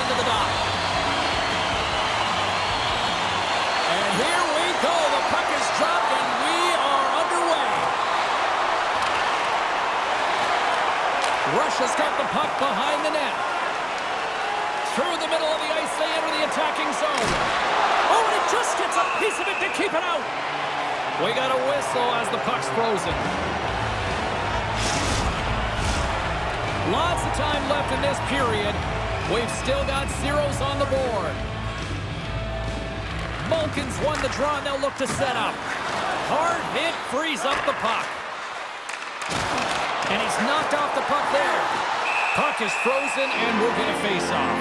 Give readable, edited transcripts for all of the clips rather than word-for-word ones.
onto the dot. And here we go. The puck is dropped, and we are underway. Russia's got the puck behind the net. Through the middle of the ice, they enter the attacking zone. Oh, and it just gets a piece of it to keep it out. We got a whistle as the puck's frozen. Lots of time left in this period. We've still got zeros on the board. Malkin's won the draw, and they'll look to set up. Hard hit frees up the puck. And he's knocked off the puck there. Puck is frozen, and we'll get a face-off.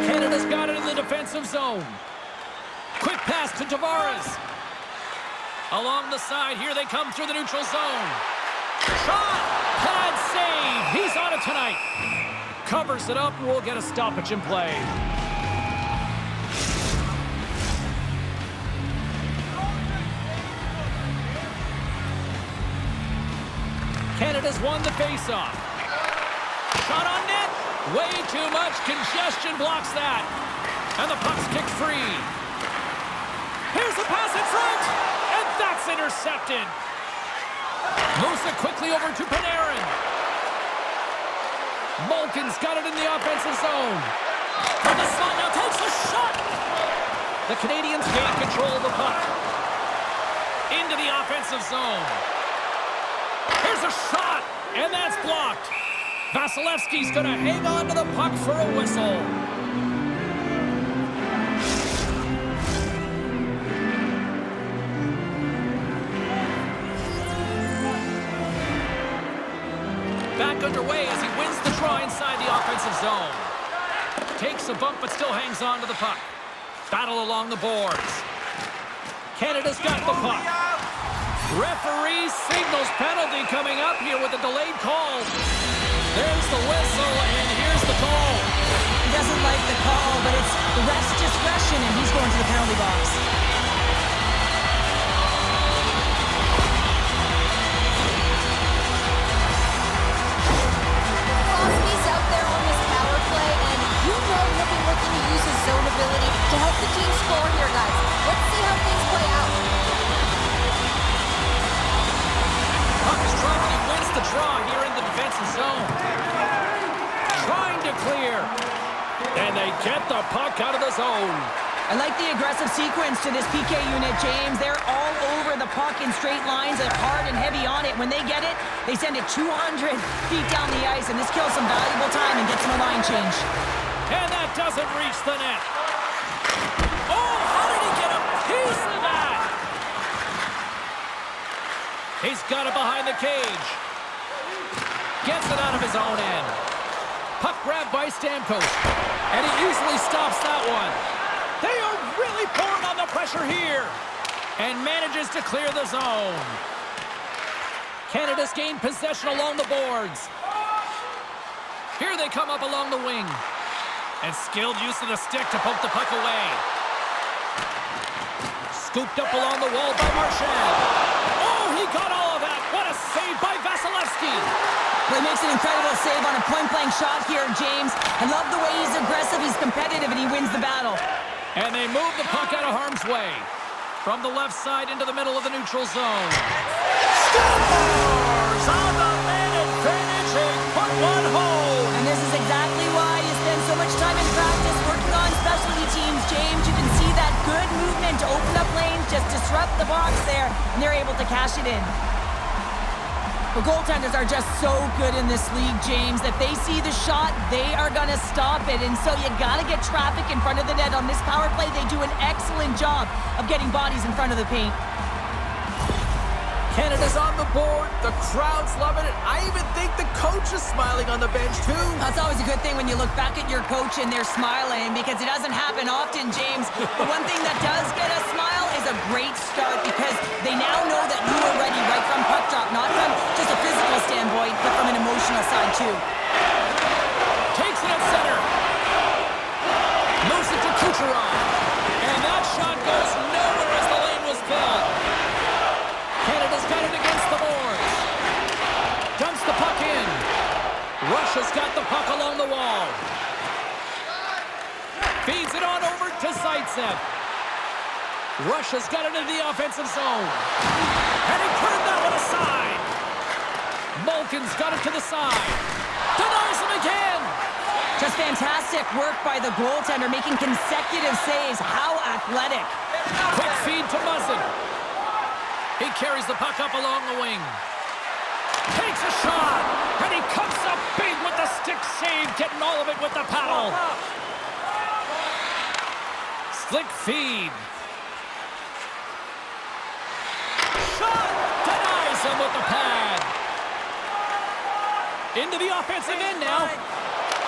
Canada's got it in the defensive zone. Quick pass to Tavares. Along the side, here they come through the neutral zone. Shot! Pad save! He's on it tonight. Covers it up, and we'll get a stoppage in play. Canada's won the faceoff. Shot on net. Way too much congestion blocks that. And the puck's kicked free. Here's the pass in front. And that's intercepted. Moves it quickly over to Panarin. Malkin's got it in the offensive zone. From the slot now takes a shot. The Canadians gain control of the puck. Into the offensive zone. Here's a shot. And that's blocked. Vasilevsky's going to hang on to the puck for a whistle. Back underway as he wins the draw inside the offensive zone. Takes a bump but still hangs on to the puck. Battle along the boards. Canada's got the puck. Referee signals penalty coming up here with a delayed call. There's the whistle, and here's the call. He doesn't like the call, but it's the ref's discretion, and he's going to the penalty box. Crosby's out there on this power play, and you know he'll be looking to use his zone ability to help the team score here, guys. Let's see how things play out. Puck is dropped, and he wins the draw here in the defensive zone. Trying to clear. And they get the puck out of the zone. I like the aggressive sequence to this PK unit, James. They're all over the puck in straight lines and hard and heavy on it. When they get it, they send it 200 feet down the ice, and this kills some valuable time and gets them a line change. And that doesn't reach the net. Oh, how did he get a piece of that? He's got it behind the cage. Gets it out of his own end. Puck grabbed by Stamkos. And he easily stops that one. They are really pouring on the pressure here. And manages to clear the zone. Canada's gained possession along the boards. Here they come up along the wing. And skilled use of the stick to poke the puck away. Scooped up along the wall by Marchand. Oh, he got all of that. What a save by Vasilevsky. Well, he makes an incredible save on a point-blank shot here, James. I love the way he's aggressive, he's competitive, and he wins the battle. And they move the puck out of harm's way. From the left side into the middle of the neutral zone. Scores on the man advantage and put one home. And this is exactly why you spend so much time in practice working on specialty teams, James. You can see that good movement to open up lanes, just disrupt the box there, and they're able to cash it in. The goaltenders are just so good in this league, James. If they see the shot, they are going to stop it. And so you got to get traffic in front of the net. On this power play, they do an excellent job of getting bodies in front of the paint. Canada's on the board. The crowd's loving it. I even think the coach is smiling on the bench, too. That's always a good thing when you look back at your coach and they're smiling, because it doesn't happen often, James. But one thing that does get a smile is a great start, because they now know that you are ready right from puck drop, not from just a physical standpoint, but from an emotional side, too. Takes it at center. Moves it to Kucherov. And that shot goes nowhere as the lane Russia's got the puck along the wall. Feeds it on over to Zaitsev. Russia's got it into the offensive zone. And he turned that one aside. Malkin's got it to the side. Denies him again. Just fantastic work by the goaltender, making consecutive saves. How athletic. Quick feed to Muzzin. He carries the puck up along the wing. Takes a shot. And he comes up big with the stick save, getting all of it with the paddle. Slick feed. Shot! Denies him with the pad. Into the offensive end now.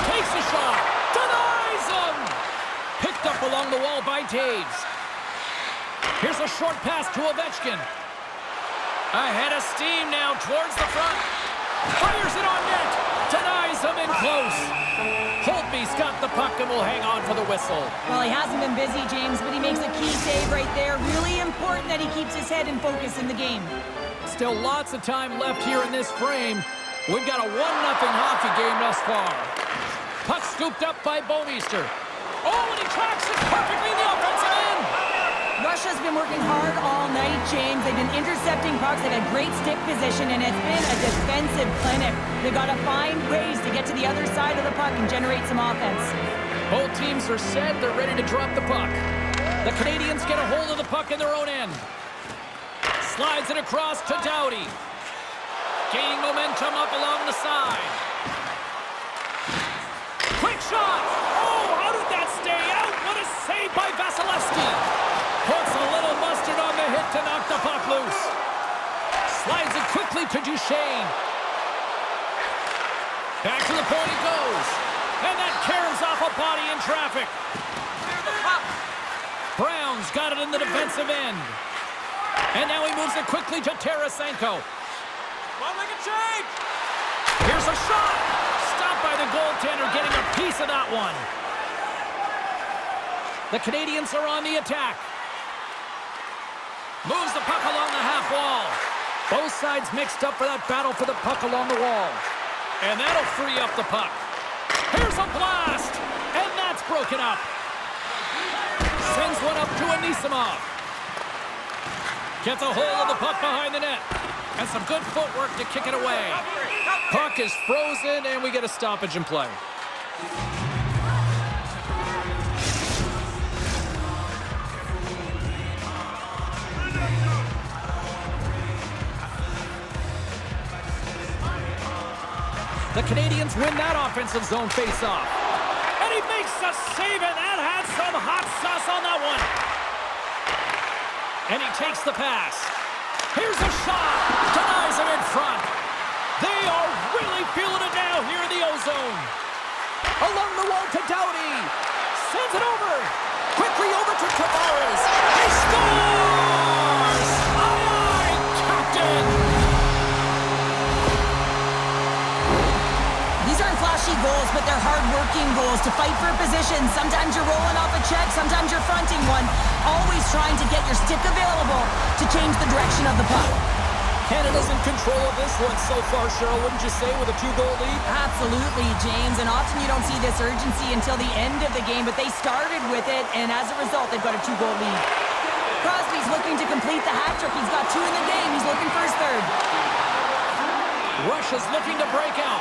Takes a shot. Denies him! Picked up along the wall by Taves. Here's a short pass to Ovechkin. Ahead of steam now towards the front. Fires it on net. Denies him in close. Holtby's got the puck and will hang on for the whistle. Well, he hasn't been busy, James, but he makes a key save right there. Really important that he keeps his head in focus in the game. Still lots of time left here in this frame. We've got a 1-0 hockey game thus far. Puck scooped up by Bouwmeester. Oh, and he tracks it perfectly in the offensive end. Russia's been working hard all night, James. They've been intercepting pucks. They've had great stick position, and it's been a defensive clinic. They've got to find ways to get to the other side of the puck and generate some offense. Both teams are set. They're ready to drop the puck. The Canadians get a hold of the puck in their own end. Slides it across to Doughty. Gaining momentum up along the side. Quick shot! Oh, how did that stay out? What a save by Vasilevsky. Puts a little mustard on the hit to knock the puck loose. Slides it quickly to Duchesne. Back to the point it goes. And that caroms off a body in traffic. Brown's got it in the defensive end. And now he moves it quickly to Tarasenko. Here's a shot. Stopped by the goaltender, getting a piece of that one. The Canadians are on the attack. Moves the puck along the half wall. Both sides mixed up for that battle for the puck along the wall. And that'll free up the puck. Here's a blast. And that's broken up. Sends one up to Anisimov. Gets a hold of the puck behind the net. And some good footwork to kick it away. Puck is frozen, and we get a stoppage in play. The Canadians win that offensive zone face-off. And he makes a save, and that had some hot sauce on that one. And he takes the pass. Here's a shot. Denies him in front. They are really feeling it now here in the O-zone. Along the wall to Doughty. Sends it over. Quickly over to Tavares. He scores! Aye, Captain! These aren't flashy goals, but they're hard-working goals to fight for position. Sometimes you're rolling off a check, sometimes you're fronting one. Always trying to get your stick available to change the direction of the puck. Canada's in control of this one so far, Cheryl, wouldn't you say, with a 2-goal lead? Absolutely, James, and often you don't see this urgency until the end of the game, but they started with it, and as a result, they've got a 2-goal lead. Crosby's looking to complete the hat trick. He's got 2 in the game. He's looking for his third. Russia's looking to break out.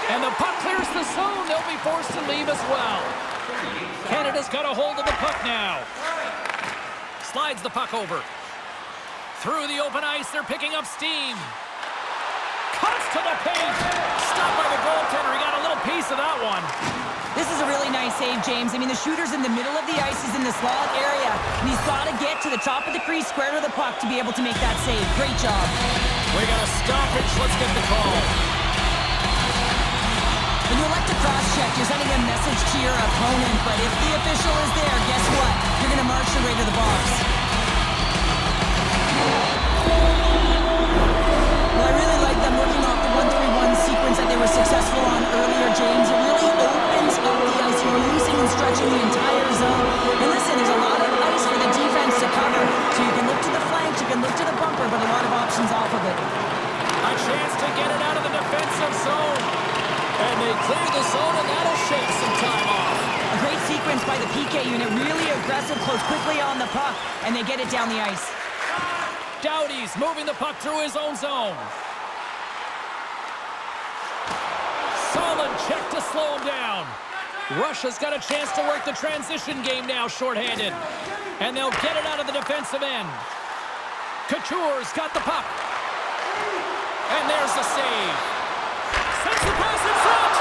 And the puck clears the zone. They'll be forced to leave as well. Canada's got a hold of the puck now. Slides the puck over. Through the open ice, they're picking up steam. Cuts to the paint. Stopped by the goaltender. He got a little piece of that one. This is a really nice save, James. I mean, the shooter's in the middle of the ice. He's in the slot area, and he's got to get to the top of the crease, square to the puck, to be able to make that save. Great job. We got a stoppage. Let's get the call. When you elect to cross-check, you're sending a message to your opponent, but if the official is there, guess what? You're going to march your way to the box. Well, I really like them working off the 1-3-1 sequence that they were successful on earlier, James. It really opens up the ice. You're losing and stretching the entire zone. And listen, there's a lot of ice for the defense to cover. So you can look to the flanks, you can look to the bumper, but a lot of options off of it. A chance to get it out of the defensive zone. clear the zone, and that'll shave some time off. A great sequence by the PK unit. Really aggressive, close quickly on the puck, and they get it down the ice. Doughty's moving the puck through his own zone. Solid check to slow him down. Russia's got a chance to work the transition game now shorthanded. And they'll get it out of the defensive end. Couture's got the puck. And there's the save. Sends the pass in front.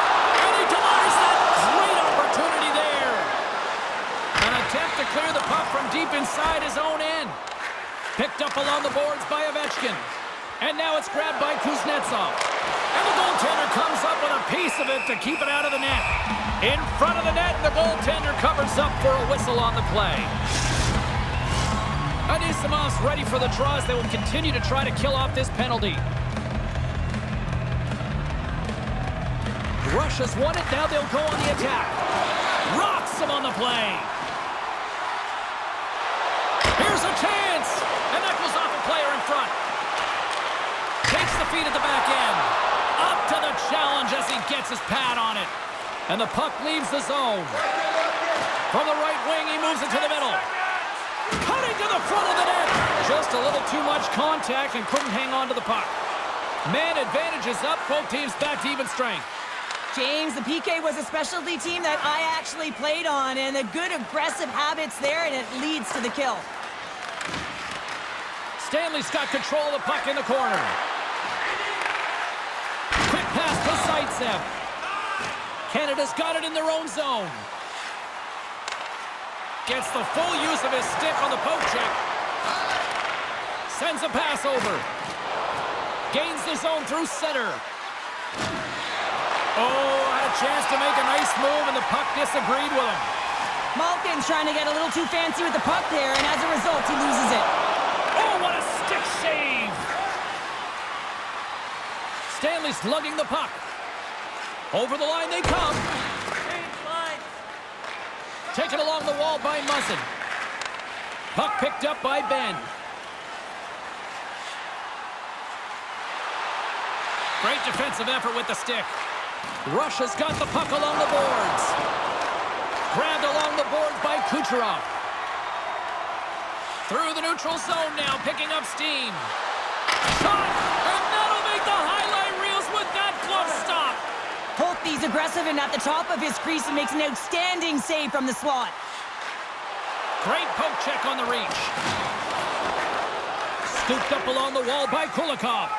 And he denies that. Great opportunity there. An attempt to clear the puck from deep inside his own end. Picked up along the boards by Ovechkin. And now it's grabbed by Kuznetsov. And the goaltender comes up with a piece of it to keep it out of the net. In front of the net, and the goaltender covers up for a whistle on the play. Anisimov's ready for the draw as they will continue to try to kill off this penalty. Russia's won it, now they'll go on the attack. Rocks him on the play. Here's a chance! And that goes off a player in front. Takes the feed at the back end. Up to the challenge as he gets his pad on it. And the puck leaves the zone. From the right wing, he moves it to the middle. Cutting to the front of the net. Just a little too much contact and couldn't hang on to the puck. Man advantage is up. Both teams back to even strength. James, the PK was a specialty team that I actually played on, and the good aggressive habits there, and it leads to the kill. Stanley's got control of the puck in the corner. Quick pass to Zaitsev. Canada's got it in their own zone. Gets the full use of his stick on the poke check. Sends a pass over. Gains the zone through center. Oh, had a chance to make a nice move, and the puck disagreed with him. Malkin's trying to get a little too fancy with the puck there, and as a result, he loses it. Oh, what a stick save! Stanley's lugging the puck. Over the line they come. Taken along the wall by Muzzin. Puck picked up by Ben. Great defensive effort with the stick. Russia's got the puck along the boards. Grabbed along the boards by Kucherov. Through the neutral zone now, picking up steam. Shot! And that'll make the highlight reels with that glove stop. Holtby's aggressive and at the top of his crease and makes an outstanding save from the slot. Great poke check on the reach. Scooped up along the wall by Kulikov.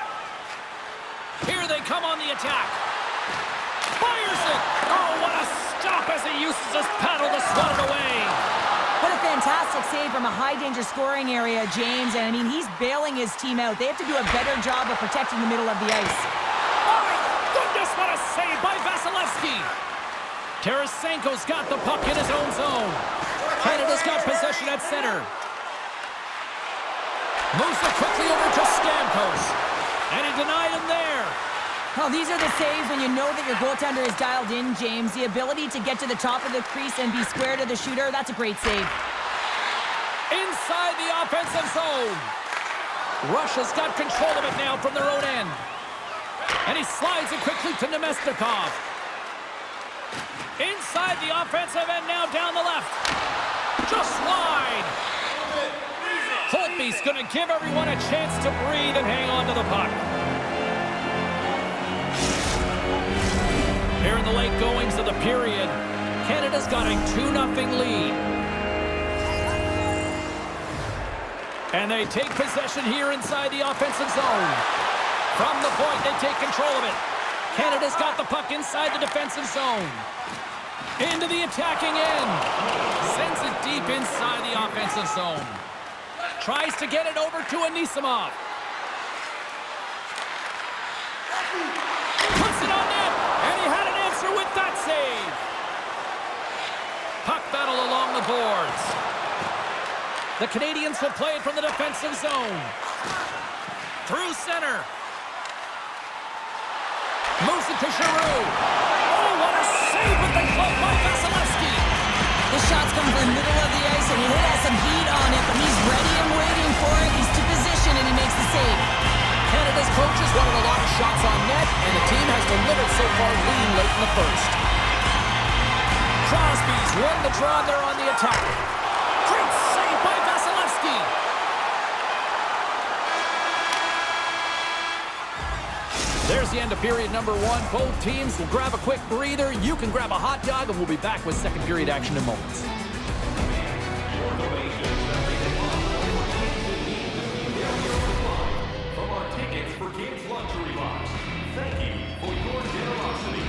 Here they come on the attack. Fires it! Oh, what a stop as he uses his paddle to swat it away. What a fantastic save from a high-danger scoring area, James. And, I mean, he's bailing his team out. They have to do a better job of protecting the middle of the ice. Oh, my goodness, what a save by Vasilevsky. Tarasenko's got the puck in his own zone. Canada's got possession at center. Moves it quickly over to Stamkos. And he denied him there. Well, these are the saves when you know that your goaltender is dialed in, James. The ability to get to the top of the crease and be square to the shooter, that's a great save. Inside the offensive zone. Russia's got control of it now from their own end. And he slides it quickly to Nemestikov. Inside the offensive end now down the left. Just wide. Holtby's going to give everyone a chance to breathe and hang on to the puck. Here in the late goings of the period, Canada's got a 2-0 lead. And they take possession here inside the offensive zone. From the point, they take control of it. Canada's got the puck inside the defensive zone. Into the attacking end. Sends it deep inside the offensive zone. Tries to get it over to Anisimov. Puts it on net, and he had an answer with that save. Puck battle along the boards. The Canadians will play it from the defensive zone. Through center. Moves it to Giroux. Oh, what a save with the glove by Vasilevsky. This shot's coming from the middle of the ice, and it has some heat on it, but he's ready and waiting for it. He's to position, and he makes the save. Canada's coaches wanted a lot of shots on net, and the team has delivered so far, leading late in the first. Crosby's won the draw there on the attack. Great save by Vasilevsky. There's the end of period number one. Both teams will grab a quick breather. You can grab a hot dog, and we'll be back with second period action in moments. From our Tickets for Kids luxury box, thank you for your generosity.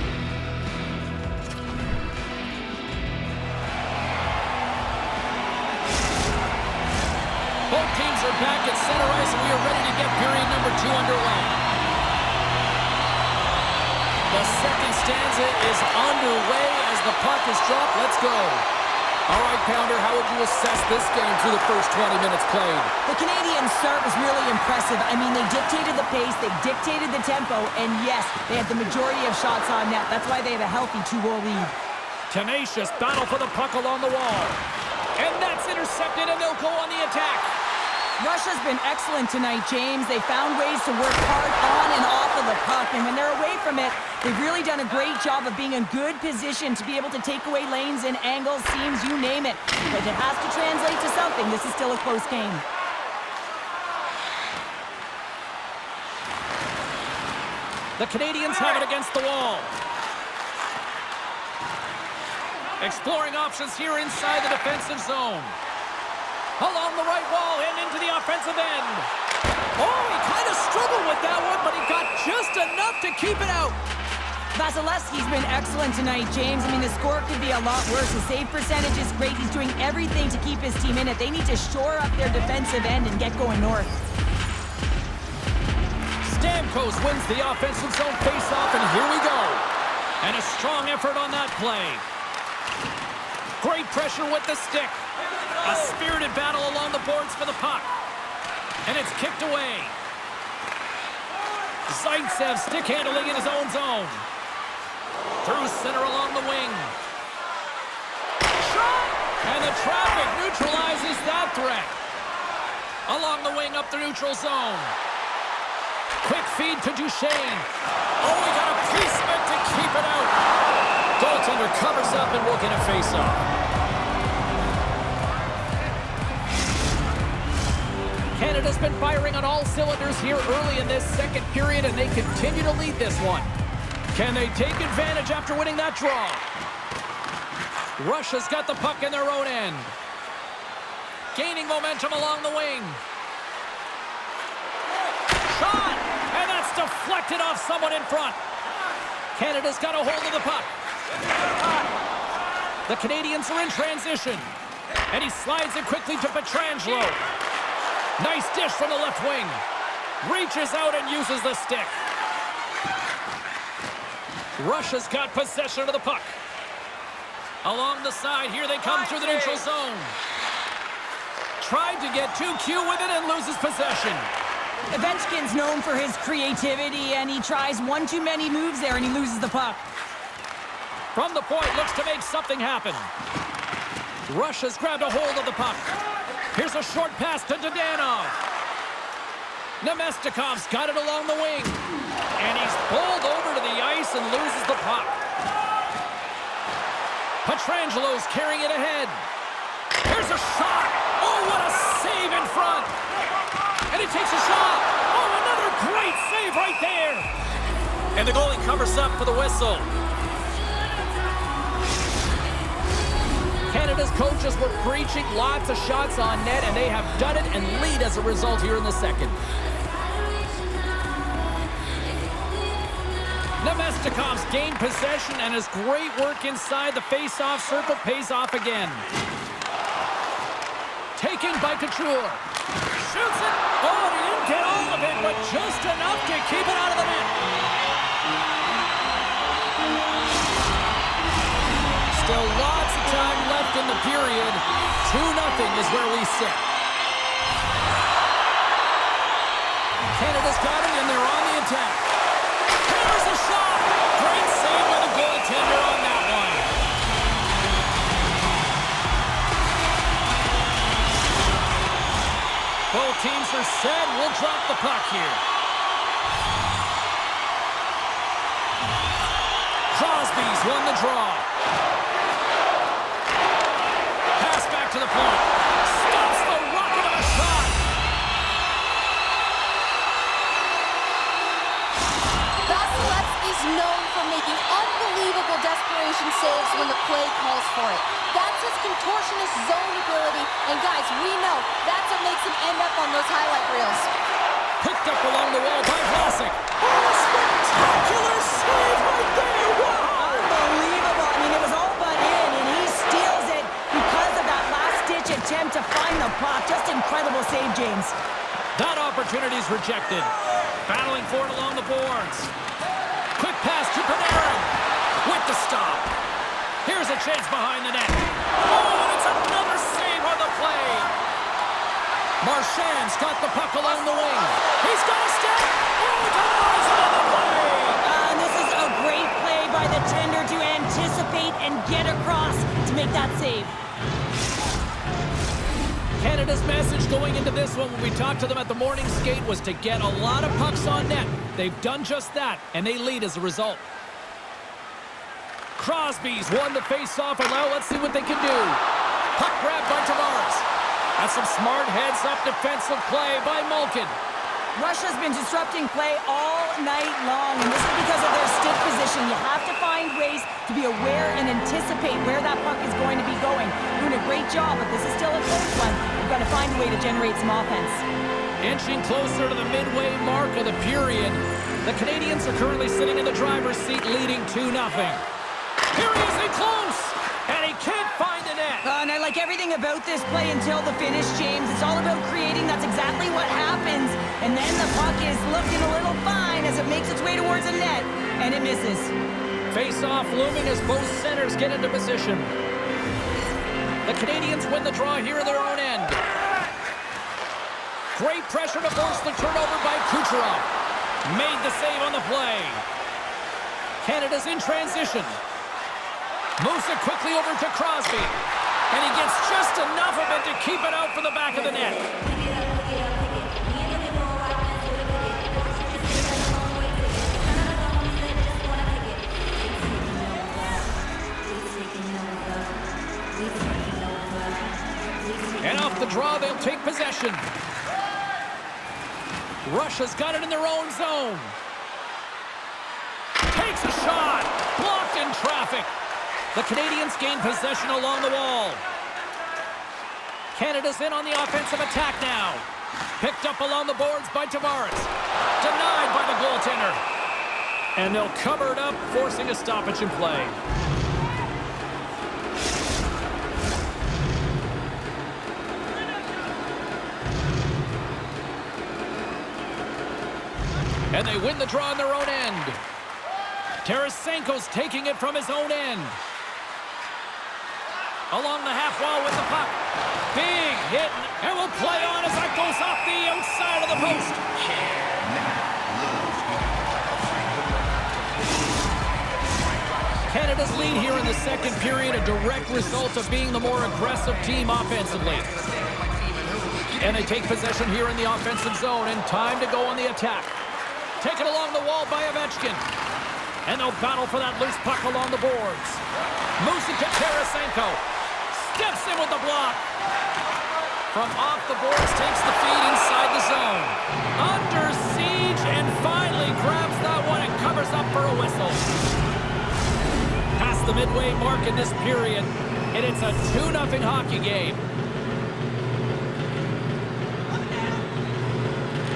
Both teams are back at center ice, and we are ready to get period number two underway. The second stanza is underway as the puck is dropped. Let's go. All right, Pounder, how would you assess this game through the first 20 minutes played? The Canadiens' start was really impressive. I mean, they dictated the pace, they dictated the tempo, and yes, they had the majority of shots on net. That's why they have a healthy 2-goal lead. Tenacious battle for the puck along the wall. And that's intercepted, and they'll go on the attack. Russia's been excellent tonight, James. They found ways to work hard on and off of the puck, and when they're away from it, they've really done a great job of being in good position to be able to take away lanes and angles, seams, you name it. But it has to translate to something. This is still a close game. The Canadiens have it against the wall. Exploring options here inside the defensive zone. Along the right wall and into the offensive end. Oh, he kind of struggled with that one, but he got just enough to keep it out. Vasilevsky's been excellent tonight, James. I mean, the score could be a lot worse. His save percentage is great. He's doing everything to keep his team in it. They need to shore up their defensive end and get going north. Stamkos wins the offensive zone faceoff, and here we go. And a strong effort on that play. Great pressure with the stick. A spirited battle along the boards for the puck. And it's kicked away. Zaitsev stick handling in his own zone. Through center along the wing. Shot! And the traffic neutralizes that threat. Along the wing up the neutral zone. Quick feed to Duchesne. Oh, we got a piece of it to keep it out. Goaltender covers up and we'll get a face-off. Canada's been firing on all cylinders here early in this second period, and they continue to lead this one. Can they take advantage after winning that draw? Russia's got the puck in their own end. Gaining momentum along the wing. Shot! And that's deflected off someone in front. Canada's got a hold of the puck. The Canadiens are in transition. And he slides it quickly to Pietrangelo. Nice dish from the left wing. Reaches out and uses the stick. Russia's got possession of the puck. Along the side, here they come through the neutral zone. Tried to get too cute with it and loses possession. Ovechkin's known for his creativity, and he tries one too many moves there, and he loses the puck. From the point, looks to make something happen. Russia's grabbed a hold of the puck. Here's a short pass to Dadonov. Nemestikov's got it along the wing. And he's pulled over to the ice and loses the puck. Pietrangelo's carrying it ahead. Here's a shot. Oh, what a save in front. And he takes a shot. Oh, another great save right there. And the goalie covers up for the whistle. Canada's coaches were preaching lots of shots on net, and they have done it and lead as a result here in the second. Nemestikov's gained possession, and his great work inside the face-off circle pays off again. Taken by Couture. Shoots it. Oh, he didn't get all of it, but just enough to keep it out of the net. Still lots of time left in the period. 2-0 is where we sit. Canada's got it, and they're on the attack. Here's a shot. Great save by the goaltender on that one. Both teams are set. We'll drop the puck here. Crosby's won the draw. Pass back to the point. Stops the rocket of a shot. Vasilevsky's known for making unbelievable desperation saves when the play calls for it. That's his contortionist zone ability, and guys, we know that's what makes him end up on those highlight reels. Picked up along the wall by Vlasic. Oh, spectacular save right there! Wow! Unbelievable. I mean, it was all but in, and he steals it because of that last-ditch attempt to find the puck. Just incredible save, James. That opportunity's rejected. Battling for it along the boards. Quick pass to Panarin. With the stop. Here's a chance behind the net. Oh, and it's another save on the play. Marchand's got the puck along the wing. He's got a step. Oh, denies it on the play. And this is a great play by the tender to anticipate and get across to make that save. Canada's message going into this one when we talked to them at the morning skate was to get a lot of pucks on net. They've done just that, and they lead as a result. Crosby's won the face-off, and now let's see what they can do. Puck grab by Tavares. That's some smart heads-up defensive play by Malkin. Russia's been disrupting play all night long, and this is because of their stick position. You have to find ways to be aware and anticipate where that puck is going to be going. Doing a great job, but this is still a close one. You've got to find a way to generate some offense. Inching closer to the midway mark of the period, the Canadians are currently sitting in the driver's seat leading 2-0. Here he is in close, and he can't find the net. And I like everything about this play until the finish, James. It's all about creating. That's exactly what happens. And then the puck is looking a little fine as it makes its way towards the net, and it misses. Face-off looming as both centers get into position. The Canadians win the draw here in their own end. Great pressure to force the turnover by Kucherov. Made the save on the play. Canada's in transition. Moves it quickly over to Crosby. And he gets just enough of it to keep it out for the back of the net. And off the draw, they'll take possession. Russia's got it in their own zone. Takes a shot. Blocked in traffic. The Canadians gain possession along the wall. Canada's in on the offensive attack now. Picked up along the boards by Tavares. Denied by the goaltender. And they'll cover it up, forcing a stoppage in play. And they win the draw in their own end. Tarasenko's taking it from his own end. Along the half wall with the puck. Big hit, and will play on as that goes off the outside of the post. Canada's lead here in the second period, a direct result of being the more aggressive team offensively. And they take possession here in the offensive zone, and time to go on the attack. Taken along the wall by Ovechkin. And they'll battle for that loose puck along the boards. Moves it to Tarasenko. Steps in with the block. From off the boards, takes the feed inside the zone. Under siege, and finally grabs that one and covers up for a whistle. Past the midway mark in this period, and it's a 2-0 hockey game.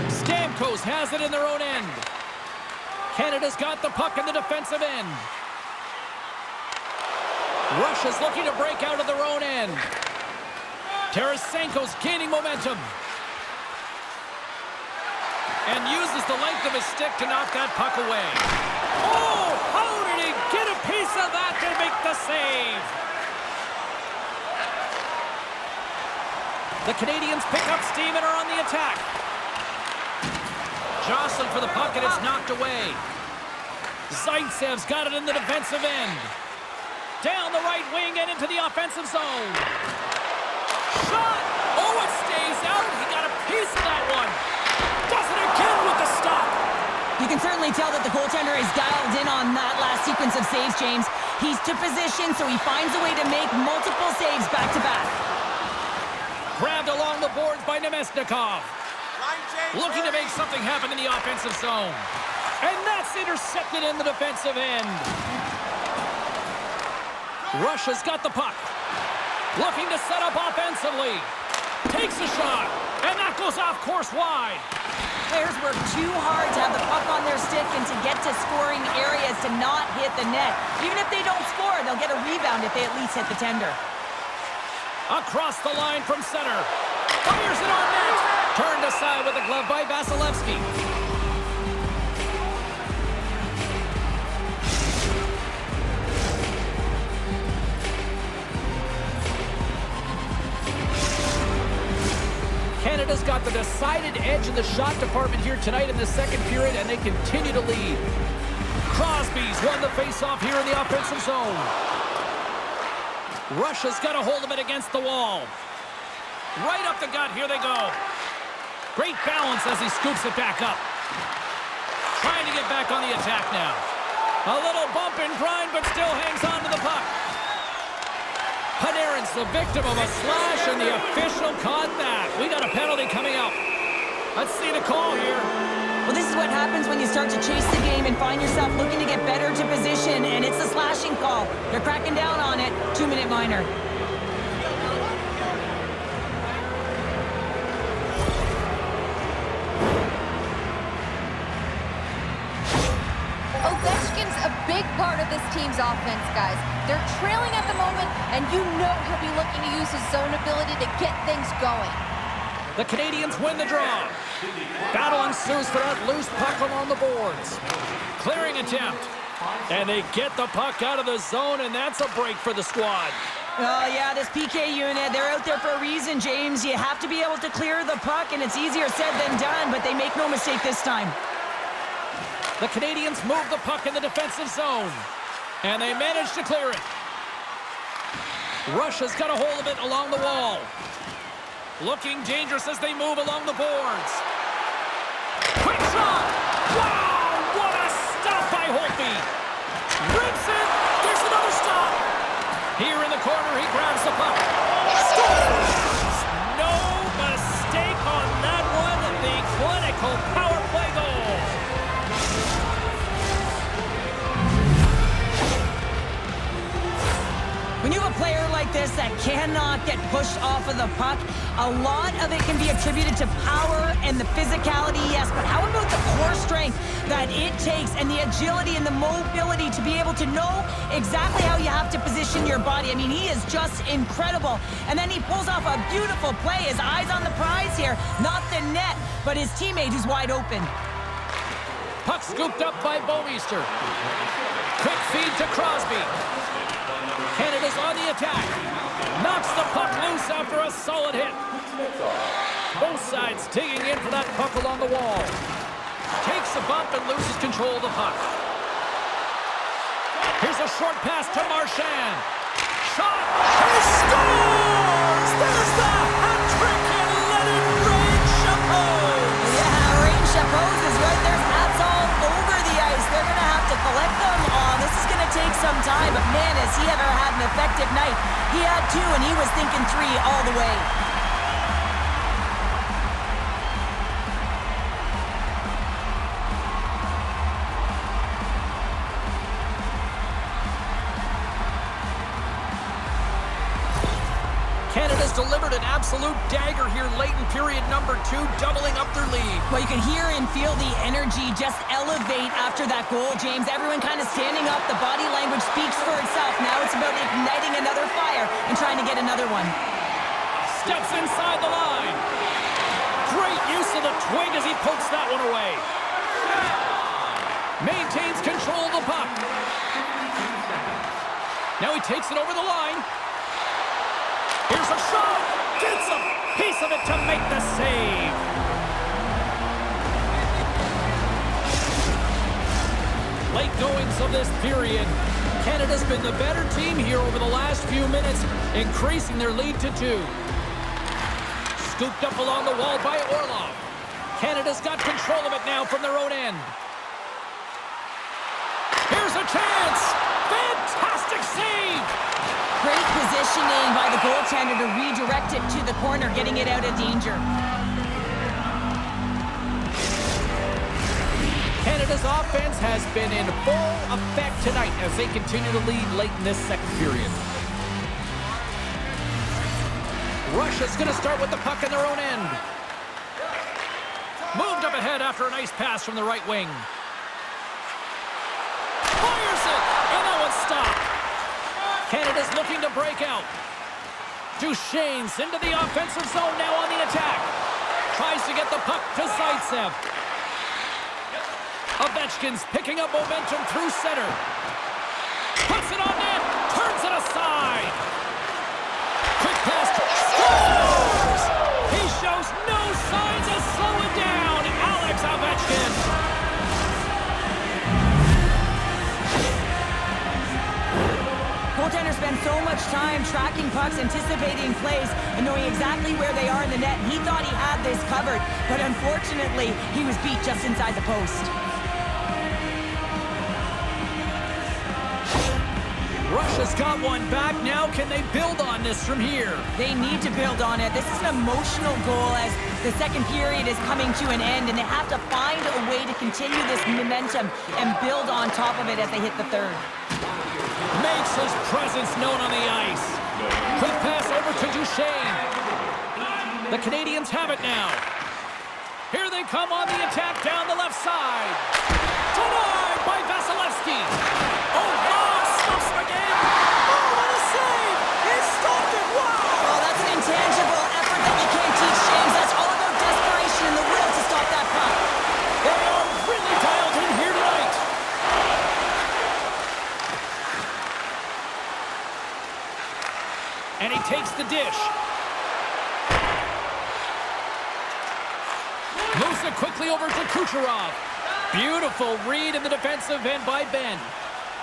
Stamkos has it in their own end. Canada's got the puck in the defensive end. Russia's looking to break out of their own end. Tarasenko's gaining momentum. And uses the length of his stick to knock that puck away. Oh, how did he get a piece of that to make the save? The Canadians pick up steam and are on the attack. Jostling for the puck, and it's knocked away. Zaitsev's got it in the defensive end. Down the right wing and into the offensive zone. Shot! Oh, it stays out. He got a piece of that one. Does it again with the stop. You can certainly tell the that the goaltender is dialed in on that last sequence of saves, James. He's to position, so he finds a way to make multiple saves back-to-back. Grabbed along the boards by Nemesnikov. Looking to make something happen in the offensive zone. And that's intercepted in the defensive end. Russia's got the puck. Looking to set up offensively. Takes a shot. And that goes off course wide. Players work too hard to have the puck on their stick and to get to scoring areas to not hit the net. Even if they don't score, they'll get a rebound if they at least hit the tender. Across the line from center. Fires it on net. Turned aside with a glove by Vasilevsky. Canada's got the decided edge in the shot department here tonight in the second period, and they continue to lead. Crosby's won the face-off here in the offensive zone. Russia's got a hold of it against the wall. Right up the gut, here they go. Great balance as he scoops it back up. Trying to get back on the attack now. A little bump and grind, but still hangs on to the puck. Panarin's the victim of a slash, and the official caught that. We got a penalty coming up. Let's see the call here. Well, this is what happens when you start to chase the game and find yourself looking to get better to position, and it's a slashing call. They're cracking down on it. 2-minute minor. Ovechkin's a big part of this team's offense, guys. They're trailing at the moment, and you know he'll be looking to use his zone ability to get things going. The Canadians win the draw. Battle ensues for that loose puck along the boards. Clearing attempt. And they get the puck out of the zone, and that's a break for the squad. Oh, yeah, this PK unit, they're out there for a reason, James. You have to be able to clear the puck, and it's easier said than done, but they make no mistake this time. The Canadians move the puck in the defensive zone, and they manage to clear it. Russia's got a hold of it along the wall. Looking dangerous as they move along the boards. Quick shot! Wow, what a stop by Holtby! Rips it! There's another stop! Here in the corner, he grabs the puck. Scores! No mistake on that one. The clinical power play goal. When you have a player like this that cannot get pushed off of the puck, a lot of it can be attributed to power and the physicality, yes, but how about the core strength that it takes and the agility and the mobility to be able to know exactly how you have to position your body? I mean, he is just incredible. And then he pulls off a beautiful play. His eyes on the prize here, not the net, but his teammate who's wide open. Puck scooped up by Bouwmeester. Quick feed to Crosby. Canada's on the attack. Knocks the puck loose after a solid hit. Both sides digging in for that puck along the wall. Takes a bump and loses control of the puck. Here's a short pass to Marchand. Shot! He scores! There's the hat trick and let it rain Chapeau! Yeah, Rain Chapeau is right there. Hats all over the ice. They're going to have to collect them. This is going to take some time, but man, has he ever had an effective night. He had 2, and he was thinking 3 all the way. Canada's delivered an absolute dagger here late in period number 2, doubling up their lead. Well, you can hear and feel the energy just elevate after that goal, James. Everyone kind of standing up. The body language speaks for itself. Now it's about igniting another fire and trying to get another one. Steps inside the line. Great use of the twig as he pokes that one away. Maintains control of the puck. Now he takes it over the line. Here's a shot. Gets a piece of it to make the save. Late goings of this period. Canada's been the better team here over the last few minutes, increasing their lead to 2. Scooped up along the wall by Orlov. Canada's got control of it now from their own end. chance! Fantastic save! Great positioning by the goaltender to redirect it to the corner, getting it out of danger. Canada's offense has been in full effect tonight as they continue to lead late in this second period. Russia's going to start with the puck in their own end. Moved up ahead after a nice pass from the right wing. Fires it, and that one's stopped. Canada's looking to break out. Duchesne's into the offensive zone now on the attack. Tries to get the puck to Zaitsev. Ovechkin's picking up momentum through center. Puts it on net, turns it aside. Quick pass, scores! He shows no signs of slowing down, Alex Ovechkin. Goaltender spends so much time tracking pucks, anticipating plays, and knowing exactly where they are in the net. He thought he had this covered, but unfortunately, he was beat just inside the post. Russia's got one back. Now can they build on this from here? They need to build on it. This is an emotional goal as the second period is coming to an end, and they have to find a way to continue this momentum and build on top of it as they hit the third. Makes his presence known on the ice. Quick pass over to Duchesne. The Canadians have it now. Here they come on the attack down the left side. Denied by Vasilevsky. Oh, stops him again. Oh, what a save. He stopped it. Wow. Oh, that's an intangible effort that you can't teach, James. That's all about desperation and the will to stop that puck. They are really dialed in here tonight. And he takes the dish. Moves it quickly over to Kucherov. Beautiful read in the defensive end by Ben.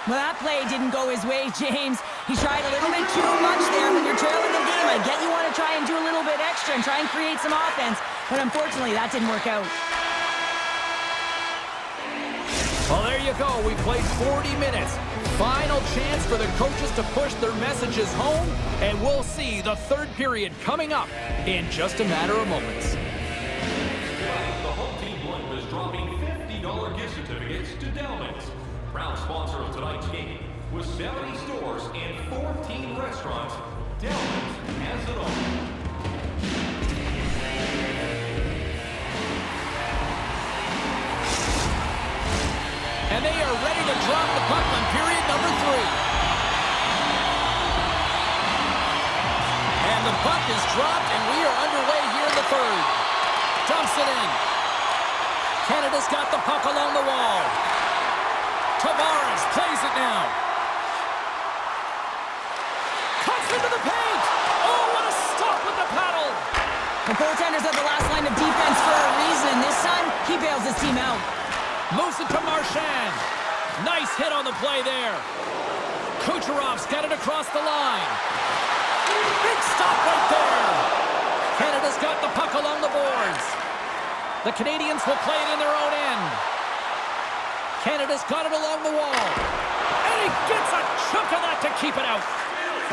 Well, that play didn't go his way, James. He tried a little bit too much there. When you're trailing the game, I get you want to try and do a little bit extra and try and create some offense, but unfortunately, that didn't work out. Well, there you go. We played 40 minutes. Final chance for the coaches to push their messages home, and we'll see the third period coming up in just a matter of moments. The whole team blimp is dropping $50 gift certificates to Delmans. Proud sponsor of tonight's game. With 70 stores and 14 restaurants, Delmans has it all. And they are ready to drop the puck on period number 3. And the puck is dropped, and we are underway here in the third. Dumps it in. Canada's got the puck along the wall. Tavares plays it now. Cuts into the paint. Oh, what a stop with the paddle. The goaltender's at the last line of defense for a reason. This time, he bails his team out. Moves it to Marchand. Nice hit on the play there. Kucherov's got it across the line. Big stop right there. Canada's got the puck along the boards. The Canadians will play it in their own end. Canada's got it along the wall. And he gets a chunk of that to keep it out.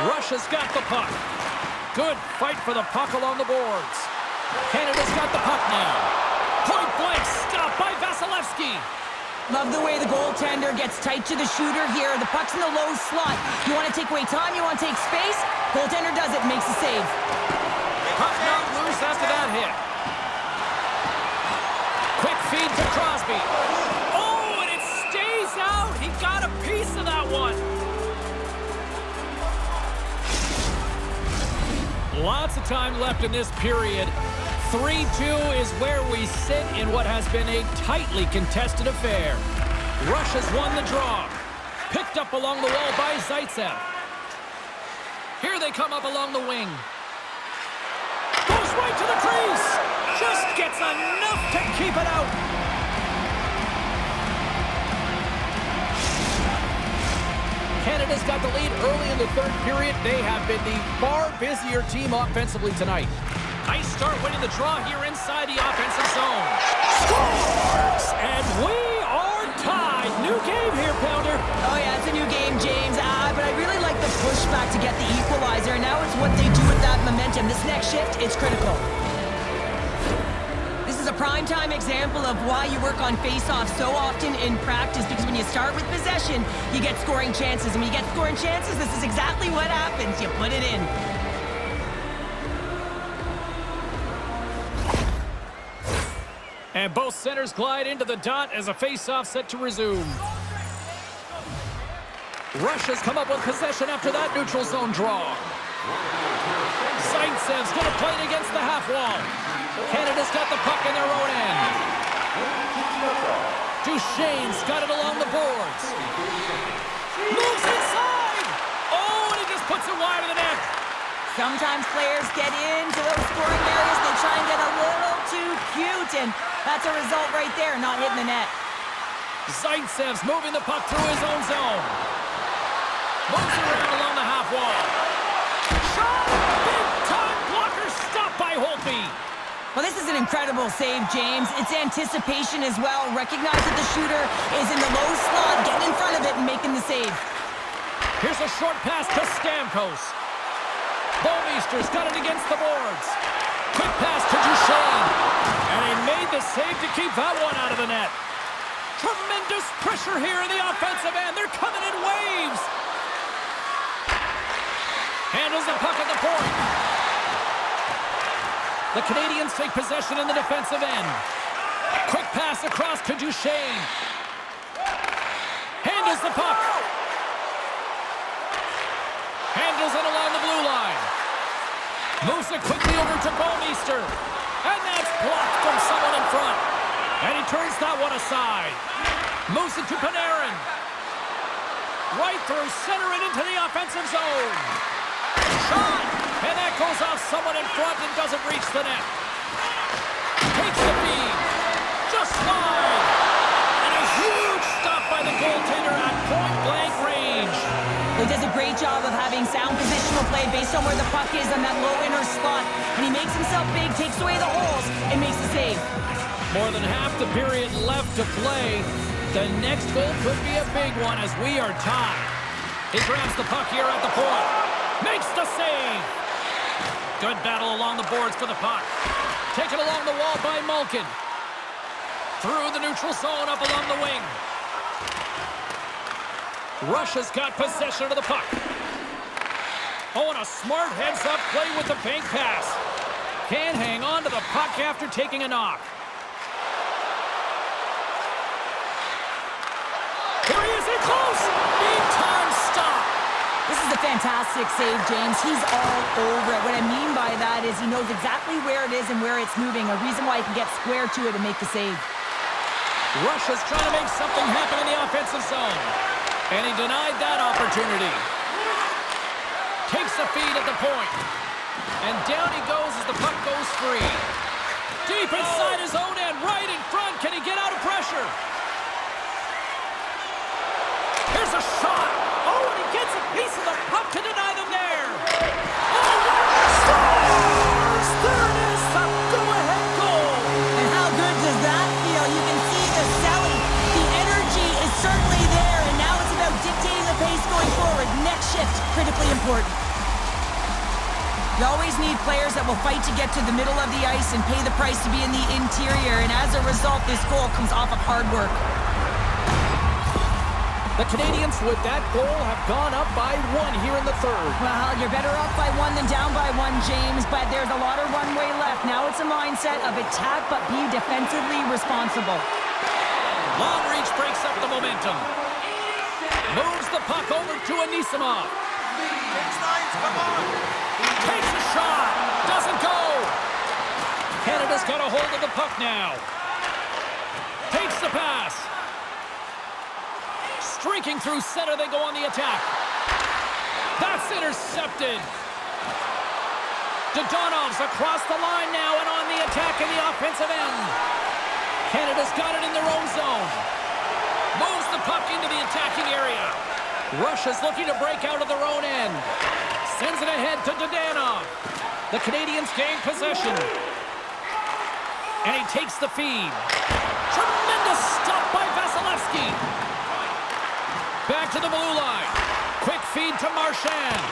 Russia's got the puck. Good fight for the puck along the boards. Canada's got the puck now. Point blank stop by Vasilevsky. Love the way the goaltender gets tight to the shooter here. The puck's in the low slot. You want to take away time, you want to take space. Goaltender does it, makes the save. Puck not loose after that hit. Quick feed to Crosby. Oh, and it stays out. He got a piece of that one. Lots of time left in this period. 3-2 is where we sit in what has been a tightly contested affair. Russia's won the draw. Picked up along the wall by Zaitsev. Here they come up along the wing. Goes right to the crease. Just gets enough to keep it out. Canada's got the lead early in the third period. They have been the far busier team offensively tonight. Nice start winning the draw here inside the offensive zone. Scores! And we are tied. New game here, Pounder. Oh, yeah, it's a new momentum. This next shift is critical. This is a prime-time example of why you work on face-offs so often in practice, because when you start with possession, you get scoring chances. And when you get scoring chances, this is exactly what happens. You put it in. And both centers glide into the dot as a face-off set to resume. Russia's come up with possession after that neutral zone draw. Zaintsev's going to play it against the half wall. Canada's got the puck in their own end. Duchesne's got it along the boards. Moves inside! Oh, and he just puts it wide of the net. Sometimes players get into those scoring areas. They try and get a little too cute, and that's a result right there, not hitting the net. Zaintsev's moving the puck through his own zone. Moves it around along the half wall. Shot! Big time blocker stopped by Holtby. Well, this is an incredible save, James. It's anticipation as well. Recognize that the shooter is in the low slot, getting in front of it and making the save. Here's a short pass to Stamkos. Bouwmeester's got it against the boards. Quick pass to Duchesne. And he made the save to keep that one out of the net. Tremendous pressure here in the offensive end. They're coming in waves. Handles the puck at the point. The Canadians take possession in the defensive end. Quick pass across to Duchesne. Handles the puck. Handles it along the blue line. Moves it quickly over to Bouwmeester. And that's blocked from someone in front. And he turns that one aside. Moves it to Panarin. Right through center and into the offensive zone. Shot! And that goes off someone in front and doesn't reach the net. Takes the feed. Just wide. And a huge stop by the goaltender at point-blank range. He does a great job of having sound positional play based on where the puck is on that low inner slot. And he makes himself big, takes away the holes, and makes the save. More than half the period left to play. The next goal could be a big one as we are tied. He grabs the puck here at the point. Makes the save. Good battle along the boards for the puck. Taken along the wall by Malkin. Through the neutral zone up along the wing. Russia's got possession of the puck. Oh, and a smart heads-up play with the bank pass. Can't hang on to the puck after taking a knock. Here he is in close. Big time stop. This is a fantastic save, James. He's all over it. What I mean by that is he knows exactly where it is and where it's moving, a reason why he can get square to it and make the save. Russia's trying to make something happen in the offensive zone. And he denied that opportunity. Takes the feed at the point. And down he goes as the puck goes free. Deep inside his own end, right in front. Can he get out of pressure? Here's a shot. Oh, and he gets a piece of the puck to deny them there. Oh, scores! There it is, the go-ahead goal. And how good does that feel? You can see the selling. The energy is certainly there, and now it's about dictating the pace going forward. Next shift, critically important. You always need players that will fight to get to the middle of the ice and pay the price to be in the interior, and as a result, this goal comes off of hard work. The Canadians, with that goal, have gone up by 1 here in the third. Well, you're better up by 1 than down by 1, James, but there's a lot of runway left. Now it's a mindset of attack, but be defensively responsible. Long reach breaks up the momentum. Moves the puck over to Anisimov. Takes a shot. Doesn't go. Canada's got a hold of the puck now. Takes the pass. Streaking through center, they go on the attack. That's intercepted. Dodonov's across the line now and on the attack in the offensive end. Canada's got it in their own zone. Moves the puck into the attacking area. Russia's looking to break out of their own end. Sends it ahead to Dodanov. The Canadians gain possession. And he takes the feed. Tremendous stop by Vasilevsky. Back to the blue line. Quick feed to Marchand.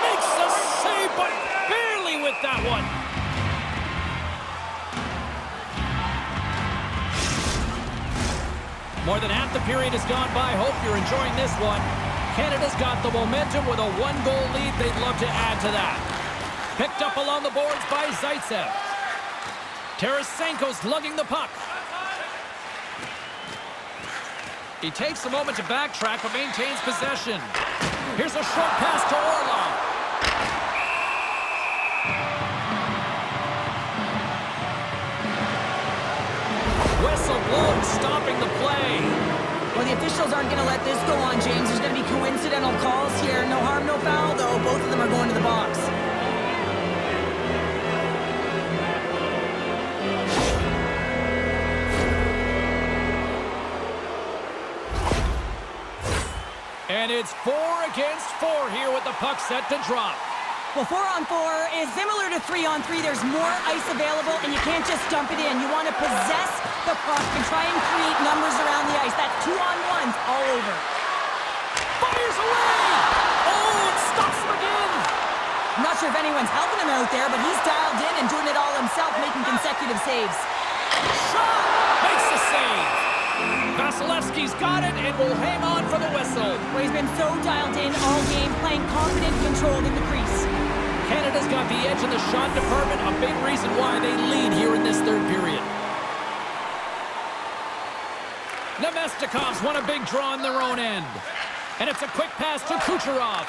Makes the save, but barely with that one. More than half the period has gone by. Hope you're enjoying this one. Canada's got the momentum with a one-goal lead. They'd love to add to that. Picked up along the boards by Zaitsev. Tarasenko's lugging the puck. He takes a moment to backtrack but maintains possession. Here's a short pass to Orlov. Whistle blown, stopping the play. Well, the officials aren't going to let this go on, James. There's going to be coincidental calls here. No harm, no foul, though. Both of them are going to the box. And it's 4 against 4 here with the puck set to drop. Well, 4-on-4 is similar to 3-on-3. There's more ice available, and you can't just dump it in. You want to possess the puck and try and create numbers around the ice. That's 2-on-1s all over. Fires away! Oh, it stops him again! I'm not sure if anyone's helping him out there, but he's dialed in and doing it all himself, making consecutive saves. Shot! Makes the save! Vasilevsky's got it and will hang on for the whistle. Well, he's been so dialed in all game, playing confident, controlled in the crease. Canada's got the edge in the shot department, a big reason why they lead here in this third period. Nemestikov's won a big draw in their own end. And it's a quick pass to Kucherov.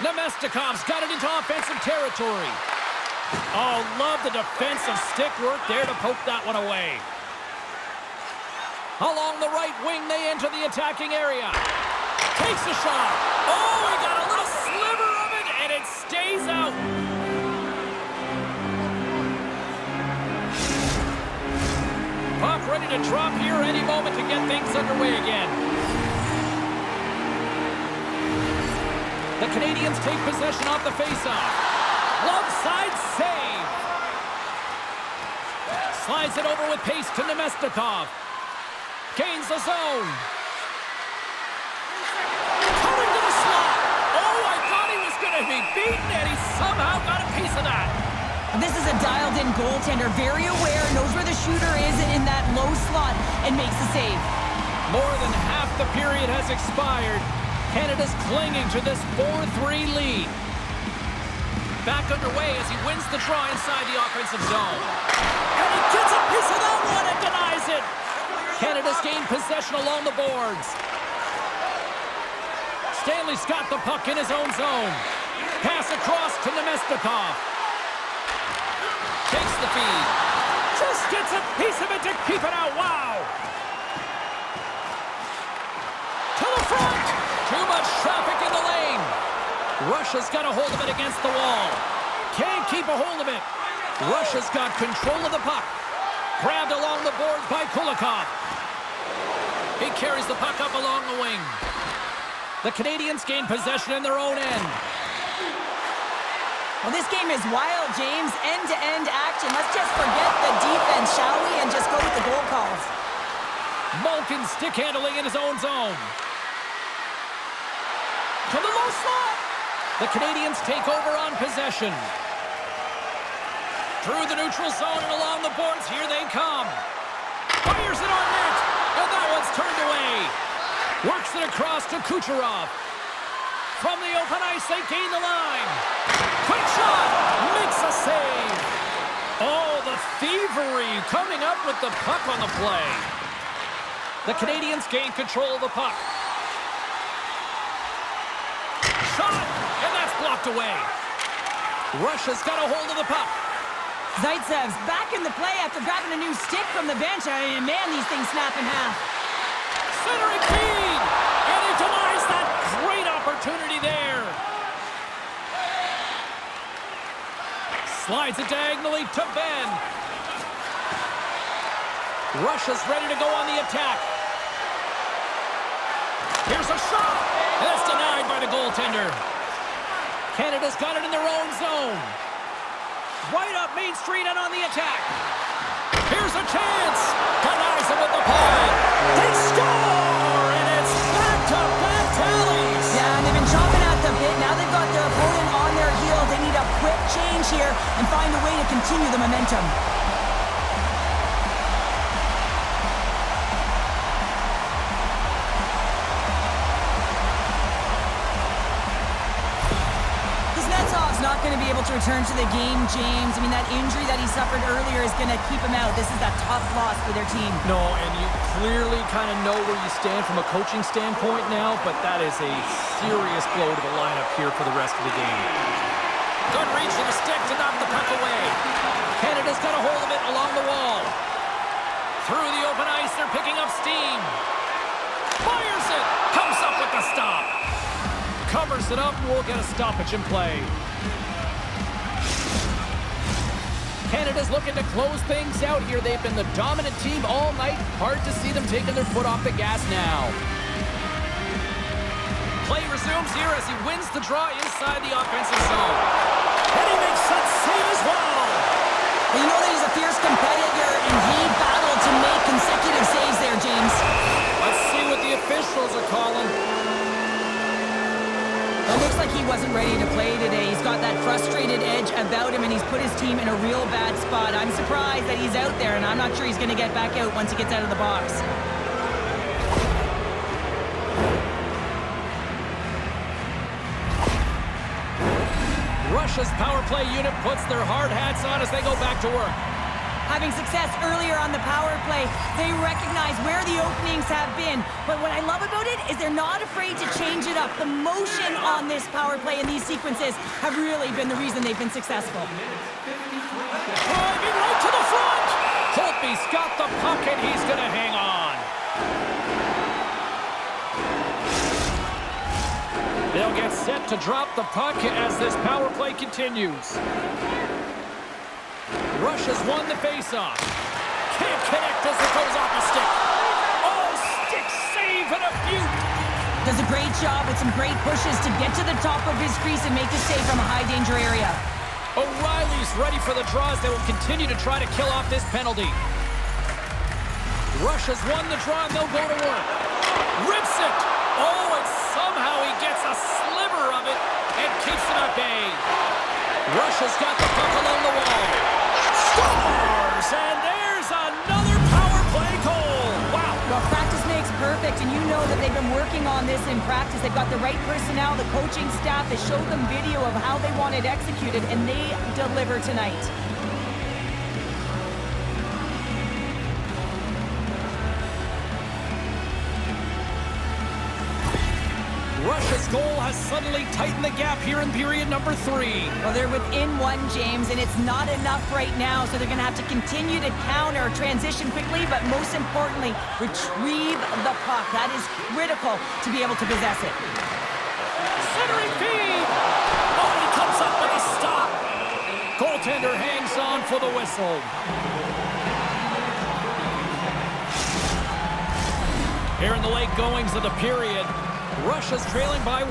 Nemestikov's got it into offensive territory. Oh, love the defensive stick work there to poke that one away. Along the right wing, they enter the attacking area. Takes a shot. Oh, he got a little sliver of it, and it stays out. Puck ready to drop here any moment to get things underway again. The Canadians take possession off the faceoff. Glove side save. Slides it over with pace to Nemestikov. Gains the zone. Coming to the slot. Oh, I thought he was going to be beaten, and he somehow got a piece of that. This is a dialed-in goaltender, very aware, knows where the shooter is in that low slot, and makes the save. More than half the period has expired. Canada's clinging to this 4-3 lead. Back underway as he wins the draw inside the offensive zone. And he gets a piece of that one and denies it. Canada's gained possession along the boards. Stanley's got the puck in his own zone. Pass across to Nemestikov. Takes the feed. Just gets a piece of it to keep it out. Wow. To the front. Too much traffic in the lane. Russia's got a hold of it against the wall. Can't keep a hold of it. Russia's got control of the puck. Grabbed along the boards by Kulikov. He carries the puck up along the wing. The Canadians gain possession in their own end. Well, this game is wild, James. End-to-end action. Let's just forget the defense, shall we, and just go with the goal calls. Malkin stick handling in his own zone. To the low slot. The Canadians take over on possession. Through the neutral zone and along the boards, here they come. Fires it on net, and that one's turned away. Works it across to Kucherov. From the open ice, they gain the line. Quick shot, makes a save. Oh, the thievery coming up with the puck on the play. The Canadians gain control of the puck. Shot, and that's blocked away. Russia's got a hold of the puck. Zaitsev's back in the play after grabbing a new stick from the bench. I mean, man, these things snap in half. Centering feed, and he denies that great opportunity there. Slides it diagonally to Ben. Russia's ready to go on the attack. Here's a shot, and it's denied by the goaltender. Canada's got it in their own zone. Right up Main Street and on the attack. Here's a chance. Denies it with the pad. They score, and it's back-to-back tallies. Yeah, and they've been chomping at the bit. Now they've got their opponent on their heels. They continue the momentum. Kuznetsov's not going to be able to return to the game, James. I mean, that injury that he suffered earlier is going to keep him out. This is a tough loss for their team. No, and you clearly kind of know where you stand from a coaching standpoint now, but that is a serious blow to the lineup here for the rest of the game. Good reach of the stick to knock the puck away. Canada's got a hold of it along the wall. Through the open ice, they're picking up steam. Fires it! Comes up with the stop. Covers it up, we'll get a stoppage in play. Canada's looking to close things out here. They've been the dominant team all night. Hard to see them taking their foot off the gas now. Play resumes here as he wins the draw inside the offensive zone. And he makes that save as well. Well, you know that he's a fierce competitor, and he battled to make consecutive saves there, James. Let's see what the officials are calling. It looks like he wasn't ready to play today. He's got that frustrated edge about him, and he's put his team in a real bad spot. I'm surprised that he's out there, and I'm not sure he's going to get back out once he gets out of the box. Russia's power play unit puts their hard hats on as they go back to work. Having success earlier on the power play, they recognize where the openings have been. But what I love about it is they're not afraid to change it up. The motion on this power play and these sequences have really been the reason they've been successful. Driving right to the front! Holtby's got the puck and he's going to hang on. They'll get set to drop the puck as this power play continues. Russia's won the faceoff. Can't connect as it goes off the stick. Oh, stick save and a beaut. Does a great job with some great pushes to get to the top of his crease and make the save from a high-danger area. O'Reilly's ready for the draws. They will continue to try to kill off this penalty. Russia's won the draw and they'll go to work. Rips it. Oh, and somehow he gets a sliver of it and keeps it at bay. Russia's got the puck along the wall. Scores! And there's another power play goal. Wow. Well, practice makes perfect, and you know that they've been working on this in practice. They've got the right personnel, the coaching staff. They showed them video of how they want it executed, and they deliver tonight. Russia's goal has suddenly tightened the gap here in period number 3. Well, they're within one, James, and it's not enough right now, so they're going to have to continue to counter, transition quickly, but most importantly, retrieve the puck. That is critical to be able to possess it. Centering feed! Oh, he comes up with a stop! Goaltender hangs on for the whistle. Here in the late goings of the period, Russia's trailing by 1.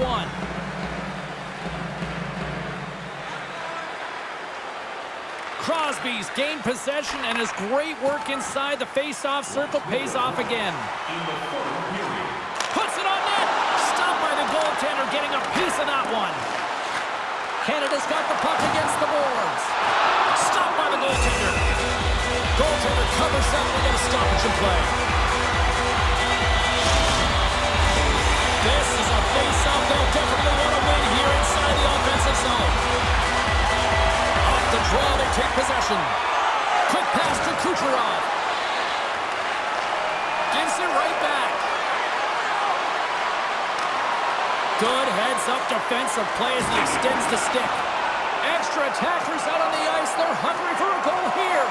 Crosby's gained possession, and his great work inside the face-off circle pays off again. Puts it on net! Stopped by the goaltender, getting a piece of that one. Canada's got the puck against the boards. Stopped by the goaltender. Goaltender covers up, we get a stoppage in play. This is a face-off they'll definitely want to win here inside the offensive zone. Off the draw, they take possession. Quick pass to Kucherov. Gives it right back. Good heads-up defensive play as he extends the stick. Extra attackers out on the ice. They're hungry for a goal here.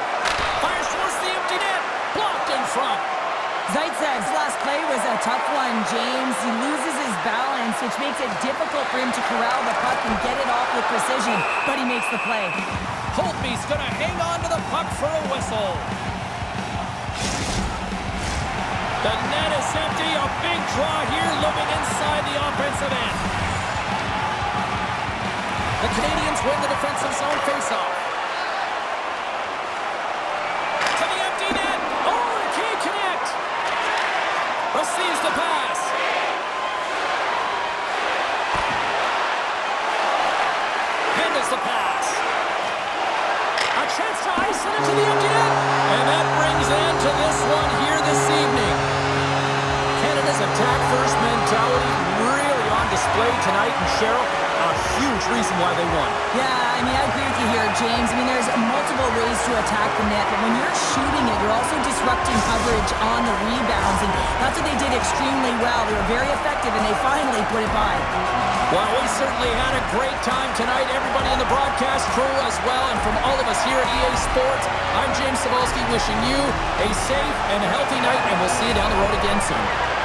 Fires towards the empty net. Blocked in front. Zaitsev's last play was a tough one, James. He loses his balance, which makes it difficult for him to corral the puck and get it off with precision, but he makes the play. Holtby's going to hang on to the puck for a whistle. The net is empty. A big draw here looming inside the offensive end. The Canadians win the defensive zone faceoff. To the empty net. Oh, he can't connect. Receives the pass. Handles the pass. A chance to His attack-first mentality really on display tonight, and Cheryl, a huge reason why they won. Yeah, I mean, I agree with you here, James. I mean, there's multiple ways to attack the net, but when you're shooting it, you're also disrupting coverage on the rebounds, and that's what they did extremely well. They were very effective, and they finally put it by. Well, we certainly had a great time tonight. Everybody in the broadcast crew as well, and from all of us here at EA Sports, I'm James Cybulski wishing you a safe and healthy night, and we'll see you down the road again soon.